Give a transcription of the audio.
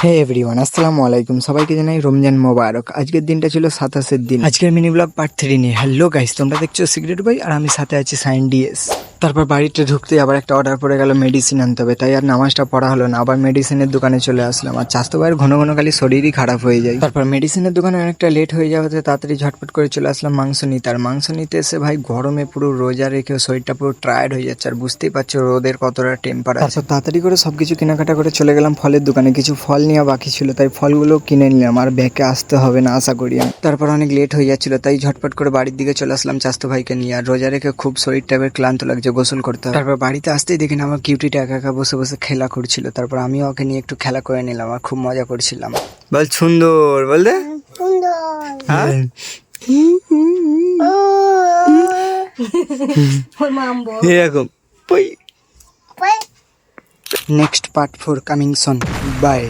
হে everyone, আসসালামু আলাইকুম। সবাইকে জানাই রমজান মোবারক। আজকের দিনটা ছিল 27-এর দিন। আজকের মিনি ব্লগ পার্ট 3 নিয়ে। হ্যালো গাইস, তোমরা দেখছো সিগারেট ভাই আর আমি সাথে আছি সাইন ডিএস। তারপর বাড়িতে ঢুকতে আবার একটা অর্ডার পড়ে গেল, মেডিসিন আনতে হবে। তাই আর নামাজটা পড়া হলো না, আবার মেডিসিনের দোকানে চলে আসলাম। আর চাস্তো ভাইয়ের ঘন ঘন খালি শরীরই খারাপ হয়ে যায়। তারপর মেডিসিনের দোকানে অনেকটা লেট হয়ে যাওয়াতে তাড়াতাড়ি ঝটপট করে চলে আসলাম মাংস নিতে। আর মাংস নিতে এসে ভাই গরমে পুরো রোজা রেখে শরীরটা পুরো টায়ার্ড হয়ে যাচ্ছে। আর বুঝতেই পারছো রোদের কতটা টেম্পারেচার। তারপর তাড়াতাড়ি করে সবকিছু কেনাকাটা করে চলে গেলাম ফলের দোকানে। কিছু ফল নেওয়া বাকি ছিল, তাই ফলগুলো কিনে নিলাম। আর ব্যাকে আসতে হবে না আশা করি আমি। তারপর অনেক লেট হয়ে যাচ্ছিল, তাই ঝটপট করে বাড়ির দিকে চলে আসলাম চাস্তো ভাইকে নিয়ে। আর রোজা রেখে খুব শরীর টাইপের ক্লান্ত লাগছে, গোসল করতে হবে। তারপর বাড়িতে আসতেই দেখি না আমার কিউটিটা একা একা বসে বসে খেলা করছিল। তারপর আমিও ওকে নিয়ে একটু খেলা করে নিলাম আর খুব মজা করছিলাম। বল সুন্দর, বল দে হ্যাঁ। এরকম next part 4 coming soon. By.